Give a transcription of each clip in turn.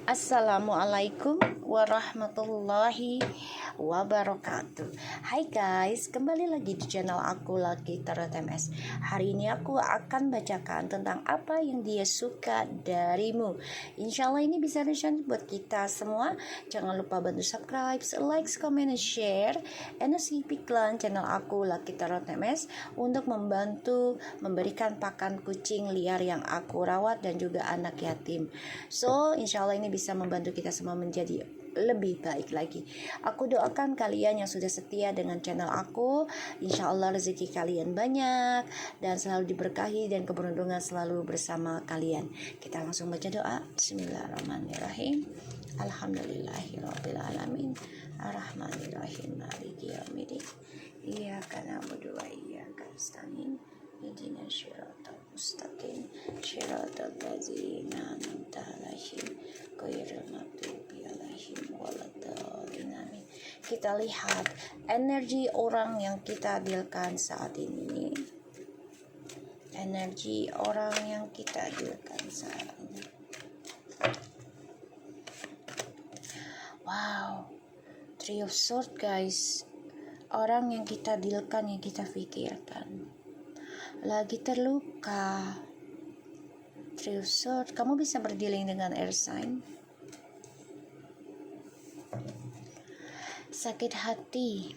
Assalamualaikum warahmatullahi wabarakatuh. Hai guys, kembali lagi di channel aku Lucky Tarot MS. Hari ini aku akan bacakan tentang apa yang dia suka darimu. Insya Allah ini bisa nation buat kita semua. Jangan lupa bantu subscribe, like, comment, and share. And iklan channel aku Lucky Tarot MS untuk membantu memberikan pakan kucing liar yang aku rawat dan juga anak yatim. So insya Allah ini bisa membantu kita semua menjadi lebih baik lagi. Aku doakan kalian yang sudah setia dengan channel aku, insya Allah rezeki kalian banyak dan selalu diberkahi dan keberuntungan selalu bersama kalian. Kita langsung baca doa. Bismillahirrahmanirrahim. Alhamdulillahirrabbilalamin. Arrahmanirrahim. Maliki yaumiddin. Iyyaka na'budu wa iyyaka nasta'in. Ihdinas siratal mustaqim. Siratal ladzina an'amta 'alaihim ghairil maghdubi 'alaihim waladdallin. Amin. Kita lihat energi orang yang kita dealkan saat ini. Energi orang yang kita dealkan saat ini. Wow. Three of Swords guys. Orang yang kita dealkan, yang kita pikirkan lagi terluka. Three of Swords, kamu bisa berdealing dengan air sign. Sakit hati,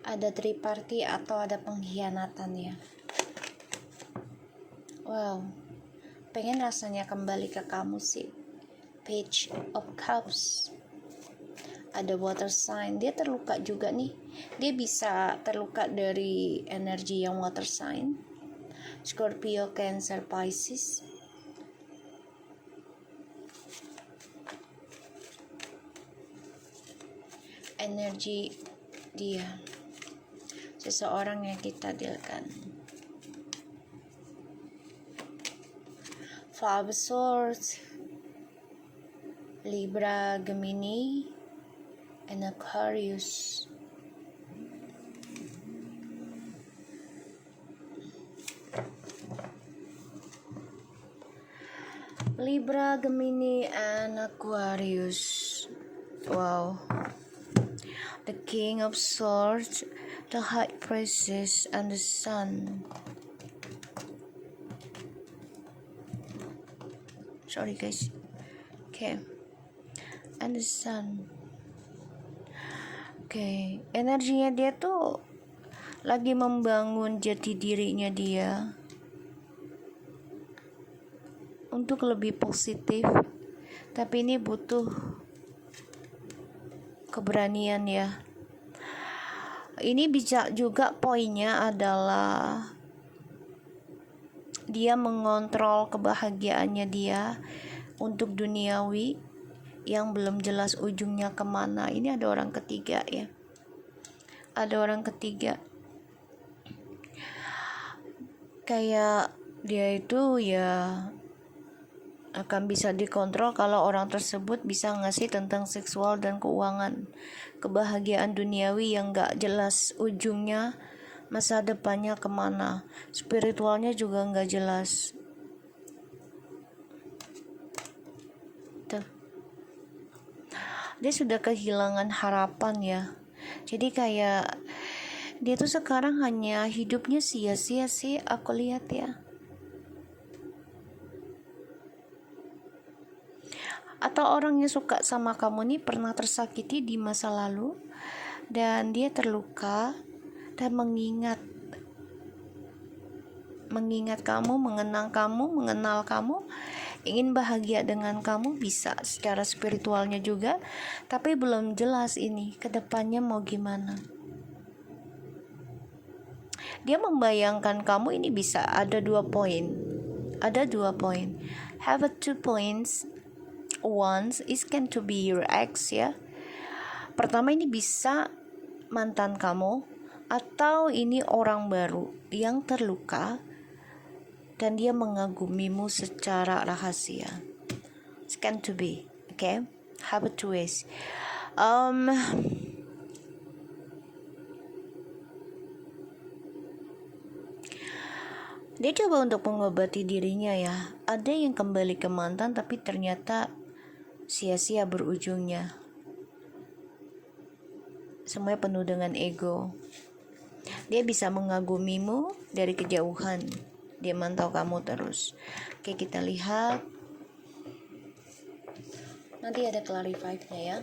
ada triparty atau ada pengkhianatan ya. Wow, pengen rasanya kembali ke kamu sih. Page of Cups, ada water sign, dia terluka juga nih. Dia bisa terluka dari energi yang water sign. Scorpio, Cancer, Pisces. Energi dia, seseorang yang kita dealkan. Five of Swords, Libra, Gemini, and Aquarius. Libra, Gemini, and Aquarius. Wow. The King of Swords, the High Priestess, and the Sun. Sorry guys. Okay. And the Sun. Okay. Energinya dia tuh lagi membangun jati dirinya dia untuk lebih positif, tapi ini butuh keberanian ya. Ini bisa juga poinnya adalah dia mengontrol kebahagiaannya dia untuk duniawi yang belum jelas ujungnya kemana. Ini ada orang ketiga ya, ada orang ketiga. Kayak dia itu ya akan bisa dikontrol kalau orang tersebut bisa ngasih tentang seksual dan keuangan, kebahagiaan duniawi yang gak jelas ujungnya, masa depannya kemana, spiritualnya juga gak jelas. Tuh. Dia sudah kehilangan harapan ya. Jadi kayak dia tuh sekarang hanya hidupnya sia-sia sih, aku lihat ya. Atau orang yang suka sama kamu nih pernah tersakiti di masa lalu dan dia terluka dan mengingat kamu, mengenang kamu, mengenal kamu, ingin bahagia dengan kamu, bisa secara spiritualnya juga, tapi belum jelas ini kedepannya mau gimana. Dia membayangkan kamu ini bisa ada 2 poin. Have a 2 points. Once is can to be your ex ya. Pertama ini bisa mantan kamu, atau ini orang baru yang terluka dan dia mengagumimu secara rahasia. It's can to be, okay? Have a 2 ways. Dia coba untuk mengobati dirinya ya. Ada yang kembali ke mantan tapi ternyata sia-sia berujungnya. Semuanya penuh dengan ego. Dia bisa mengagumimu dari kejauhan. Dia mantau kamu terus. Oke, kita lihat. Nanti ada clarify-nya ya.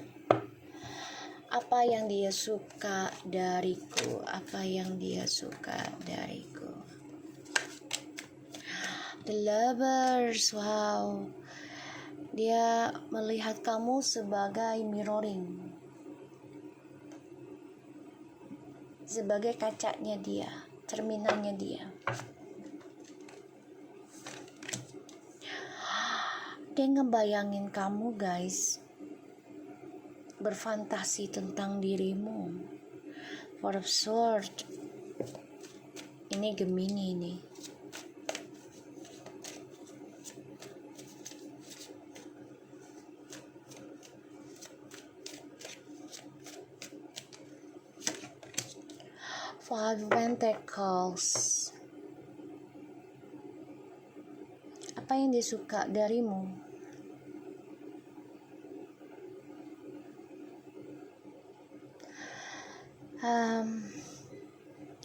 Apa yang dia suka dariku? Apa yang dia suka dariku? The Lovers, wow. Dia melihat kamu sebagai mirroring, sebagai kacanya dia, cerminannya dia. Dia ngebayangin kamu guys, berfantasi tentang dirimu. Four of Swords, ini Gemini nih. Five Pentacles. Apa yang dia suka darimu?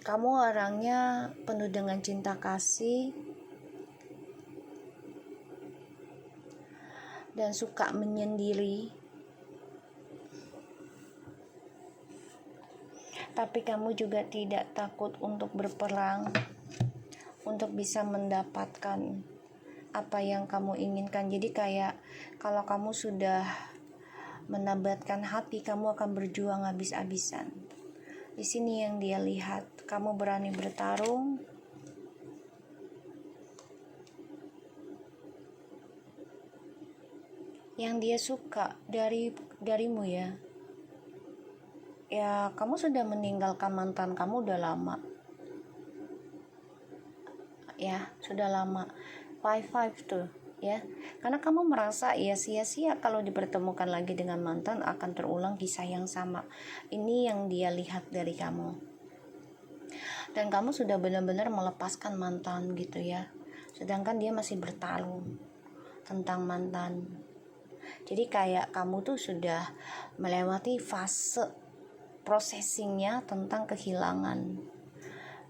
Kamu orangnya penuh dengan cinta kasih dan suka menyendiri. Tapi kamu juga tidak takut untuk berperang, untuk bisa mendapatkan apa yang kamu inginkan. Jadi kayak kalau kamu sudah menabatkan hati, kamu akan berjuang habis-habisan. Di sini yang dia lihat, kamu berani bertarung. Yang dia suka darimu ya. Ya, kamu sudah meninggalkan mantan kamu udah lama. Ya, sudah lama. Five tuh, ya. Karena kamu merasa ya sia-sia kalau dipertemukan lagi dengan mantan, akan terulang kisah yang sama. Ini yang dia lihat dari kamu. Dan kamu sudah benar-benar melepaskan mantan gitu ya. Sedangkan dia masih bertarung tentang mantan. Jadi kayak kamu tuh sudah melewati fase processingnya tentang kehilangan,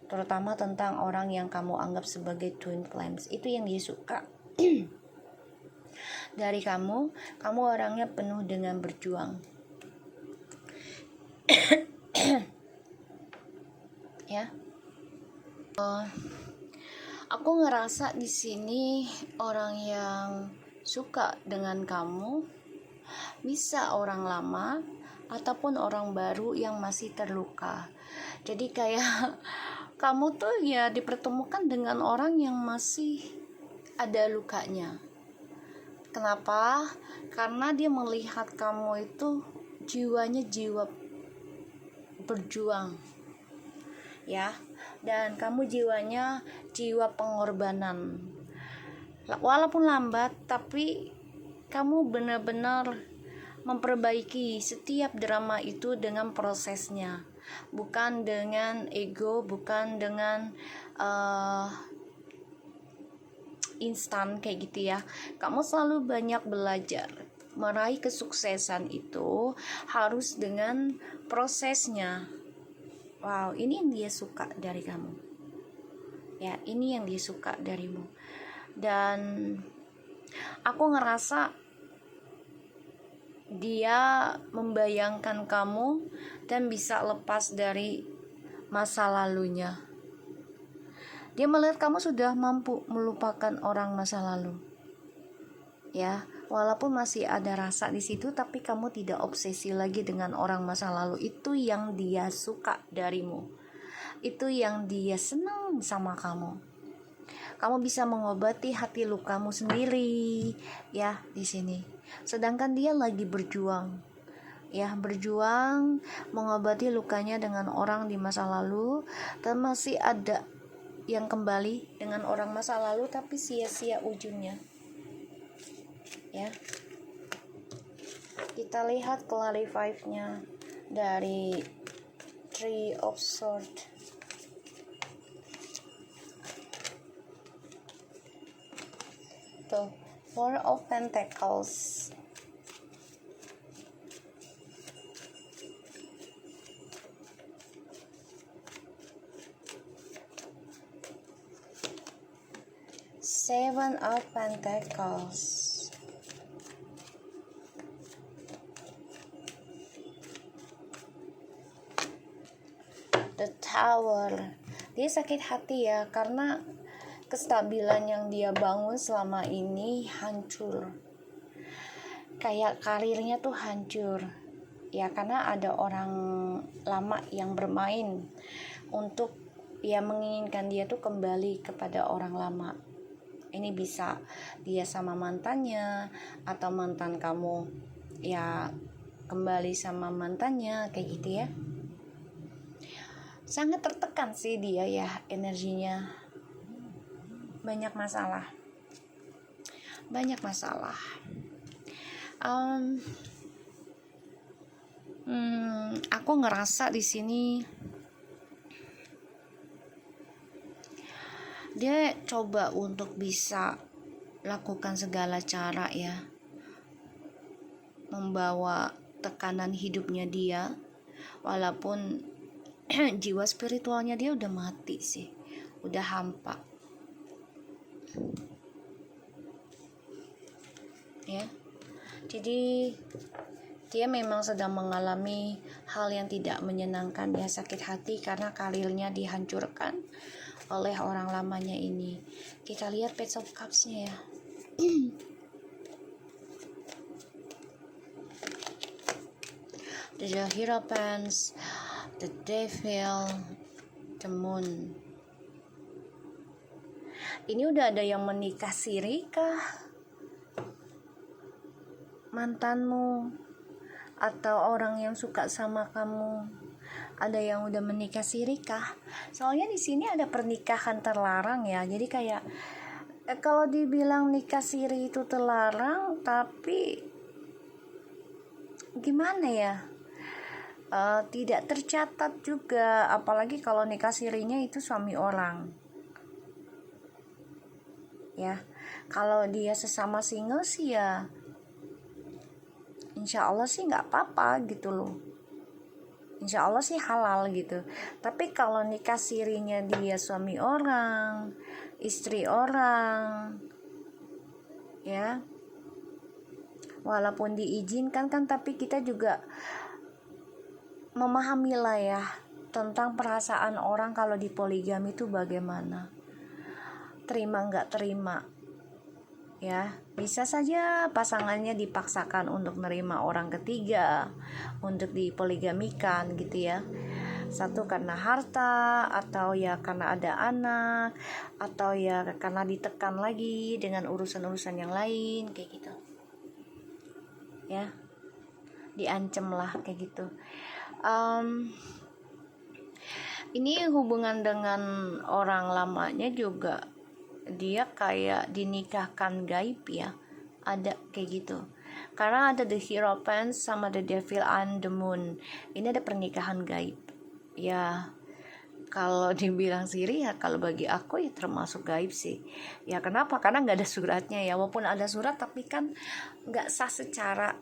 terutama tentang orang yang kamu anggap sebagai twin flames. Itu yang dia suka dari kamu. Kamu orangnya penuh dengan berjuang. Ya, aku ngerasa di sini orang yang suka dengan kamu bisa orang lama ataupun orang baru yang masih terluka. Jadi kayak kamu tuh ya dipertemukan dengan orang yang masih ada lukanya. Kenapa? Karena dia melihat kamu itu jiwanya jiwa berjuang. Ya, dan kamu jiwanya jiwa pengorbanan. Walaupun lambat, tapi kamu benar-benar memperbaiki setiap drama itu dengan prosesnya, bukan dengan ego, bukan dengan instan kayak gitu ya. Kamu selalu banyak belajar. Meraih kesuksesan itu harus dengan prosesnya. Wow, ini yang dia suka dari kamu. Ya, ini yang dia suka darimu. Dan aku ngerasa dia membayangkan kamu dan bisa lepas dari masa lalunya. Dia melihat kamu sudah mampu melupakan orang masa lalu. Ya, walaupun masih ada rasa di situ, tapi kamu tidak obsesi lagi dengan orang masa lalu. Itu yang dia suka darimu. Itu yang dia senang sama kamu. Kamu bisa mengobati hati lukamu sendiri, ya, di sini. Sedangkan dia lagi berjuang, ya, berjuang mengobati lukanya dengan orang di masa lalu, dan masih ada yang kembali dengan orang masa lalu tapi sia-sia ujungnya. Ya, kita lihat clarify-nya dari Three of Swords. tuh, Four of Pentacles. Seven of Pentacles. The Tower. Dia sakit hati ya, karena kestabilan yang dia bangun selama ini hancur. Kayak karirnya tuh hancur. Ya karena ada orang lama yang bermain untuk ya menginginkan dia tuh kembali kepada orang lama. Ini bisa dia sama mantannya, atau mantan kamu ya kembali sama mantannya, kayak gitu ya. Sangat tertekan sih dia ya, energinya. Banyak masalah. Aku ngerasa di sini dia coba untuk bisa lakukan segala cara ya, membawa tekanan hidupnya dia, walaupun jiwa spiritualnya dia udah mati sih, udah hampa ya. Jadi dia memang sedang mengalami hal yang tidak menyenangkan ya, sakit hati karena karirnya dihancurkan oleh orang lamanya ini. Kita lihat Page of Cups-nya ya. The Hierophant, the Devil, the Moon. Ini udah ada yang menikah siri kah? Mantanmu atau orang yang suka sama kamu, ada yang udah menikah siri kah? Soalnya di sini ada pernikahan terlarang ya. Jadi kayak kalau dibilang nikah siri itu terlarang, tapi gimana ya? Tidak tercatat juga, apalagi kalau nikah sirinya itu suami orang ya. Kalau dia sesama single sih ya insya Allah sih nggak apa-apa gitu loh, insya Allah sih halal gitu. Tapi kalau nikah sirinya dia suami orang, istri orang ya, walaupun diizinkan kan, tapi kita juga memahami lah ya tentang perasaan orang kalau di poligami itu bagaimana, terima nggak terima ya. Bisa saja pasangannya dipaksakan untuk menerima orang ketiga untuk dipoligamikan gitu ya, satu karena harta, atau ya karena ada anak, atau ya karena ditekan lagi dengan urusan-urusan yang lain kayak gitu ya, diancam lah kayak gitu. Ini hubungan dengan orang lamanya juga dia kayak dinikahkan gaib ya, ada kayak gitu. Karena ada the Hierophant sama the Devil and the Moon. Ini ada pernikahan gaib ya. Kalau dibilang siri ya, kalau bagi aku ya termasuk gaib sih ya. Kenapa? Karena nggak ada suratnya ya, walaupun ada surat tapi kan nggak sah secara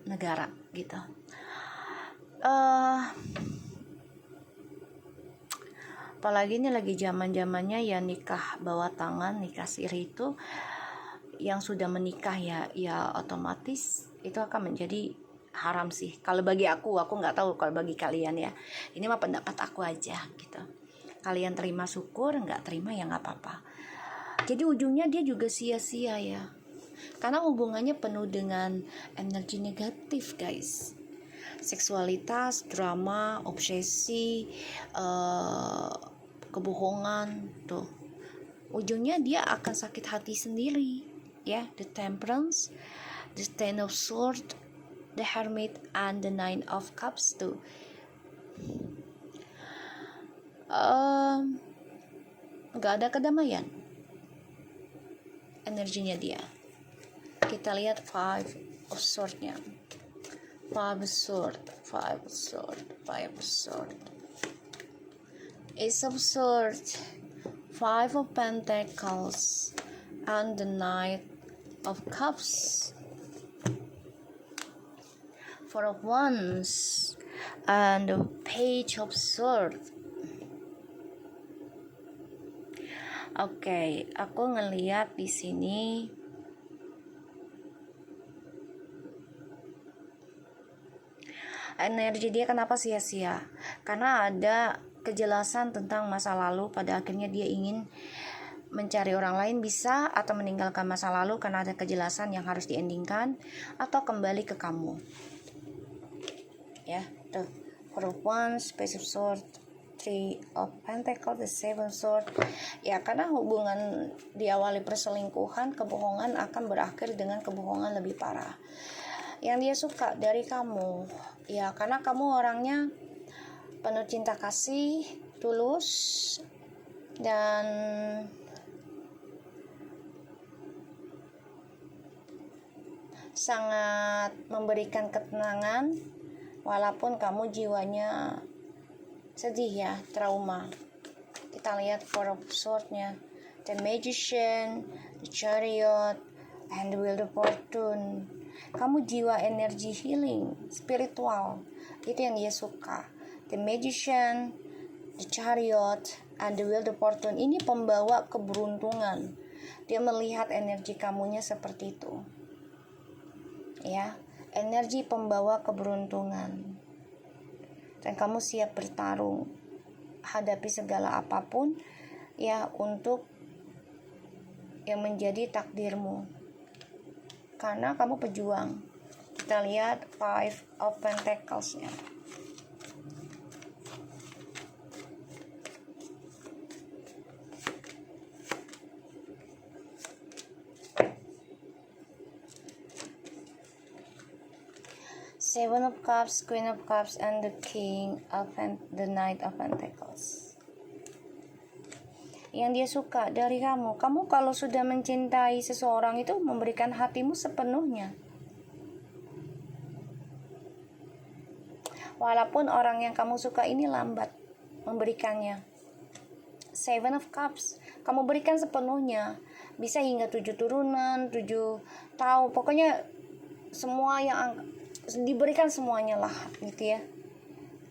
negara gitu. Apalagi ini lagi zaman-zamannya ya nikah bawah tangan, nikah siri itu yang sudah menikah ya otomatis itu akan menjadi haram sih. Kalau bagi aku nggak tahu kalau bagi kalian ya. Ini mah pendapat aku aja gitu. Kalian terima syukur, nggak terima ya nggak apa-apa. Jadi ujungnya dia juga sia-sia ya. Karena hubungannya penuh dengan energi negatif guys. Seksualitas, drama, obsesi, kebohongan tuh. Ujungnya dia akan sakit hati sendiri ya. The Temperance, the Ten of Swords, the Hermit, and the Nine of Cups tuh. Gak ada kedamaian energinya dia. Kita lihat Five of Swords-nya. Five of Swords, Ace of Swords, Five of Pentacles, and the Knight of Cups, Four of Wands, and the Page of Swords. Oke, aku ngeliat di sini energi dia kenapa sia-sia? Karena ada kejelasan tentang masa lalu, pada akhirnya dia ingin mencari orang lain bisa, atau meninggalkan masa lalu karena ada kejelasan yang harus diendingkan, atau kembali ke kamu. Ya, tuh, Four of Wands, Page of Swords, Three of Pentacles, the Seven of Swords. Ya, karena hubungan diawali perselingkuhan, kebohongan akan berakhir dengan kebohongan lebih parah. Yang dia suka dari kamu, ya karena kamu orangnya penuh cinta kasih, tulus, dan sangat memberikan ketenangan, walaupun kamu jiwanya sedih ya, trauma. Kita lihat Four of Swords-nya, the Magician, the Chariot, and the Wheel of Fortune. Kamu jiwa energi healing, spiritual, itu yang dia suka. The Magician, the Chariot, and the Wheel of Fortune ini pembawa keberuntungan. Dia melihat energi kamunya seperti itu. Ya, energi pembawa keberuntungan. Dan kamu siap bertarung, hadapi segala apapun ya untuk yang menjadi takdirmu. Karena kamu pejuang. Kita lihat Five of Pentacles-nya. Seven of Cups, Queen of Cups, and the the Knight of Pentacles. Yang dia suka dari kamu kalau sudah mencintai seseorang itu memberikan hatimu sepenuhnya. Walaupun orang yang kamu suka ini lambat memberikannya. Seven of Cups, kamu berikan sepenuhnya. Bisa hingga 7 turunan, 7 tahun, pokoknya semua yang diberikan semuanya lah gitu ya.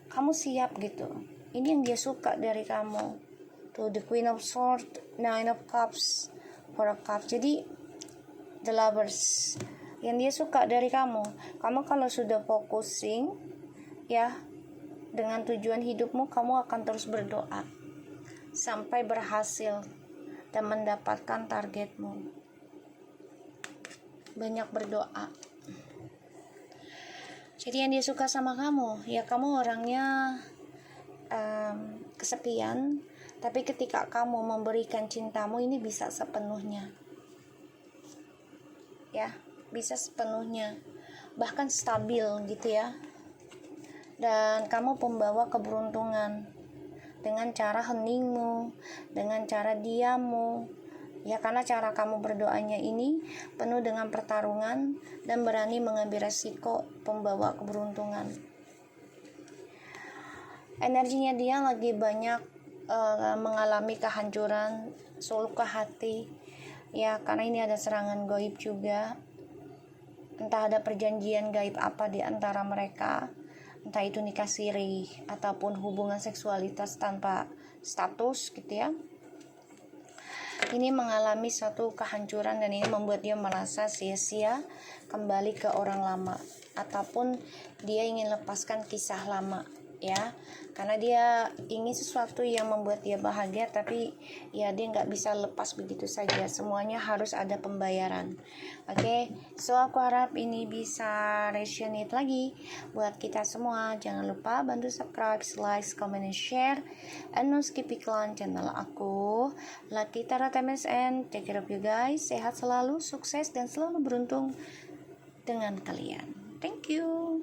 Kamu siap gitu. Ini yang dia suka dari kamu. Tuh, the Queen of Swords, Nine of Cups, Four of Cups. Jadi the Lovers, yang dia suka dari kamu kalau sudah focusing ya dengan tujuan hidupmu, kamu akan terus berdoa sampai berhasil dan mendapatkan targetmu. Banyak berdoa. Jadi yang dia suka sama kamu, ya kamu orangnya kesepian, tapi ketika kamu memberikan cintamu ini bisa sepenuhnya. Ya, bisa sepenuhnya. Bahkan stabil gitu ya. Dan kamu pembawa keberuntungan dengan cara heningmu, dengan cara diammu. Ya, karena cara kamu berdoanya ini penuh dengan pertarungan dan berani mengambil resiko, pembawa keberuntungan. Energinya dia lagi banyak mengalami kehancuran, luka hati. Ya, karena ini ada serangan gaib juga. Entah ada perjanjian gaib apa di antara mereka. Entah itu nikah siri ataupun hubungan seksualitas tanpa status gitu ya. Ini mengalami suatu kehancuran dan ini membuat dia merasa sia-sia kembali ke orang lama, ataupun dia ingin lepaskan kisah lama ya, karena dia ingin sesuatu yang membuat dia bahagia, tapi ya dia nggak bisa lepas begitu saja, semuanya harus ada pembayaran. Oke, so aku harap ini bisa resonate lagi buat kita semua. Jangan lupa bantu subscribe, like, comment, and share, and no skip iklan channel aku Lucky Tarot MSN. Take care of you guys, sehat selalu, sukses dan selalu beruntung dengan kalian. Thank you.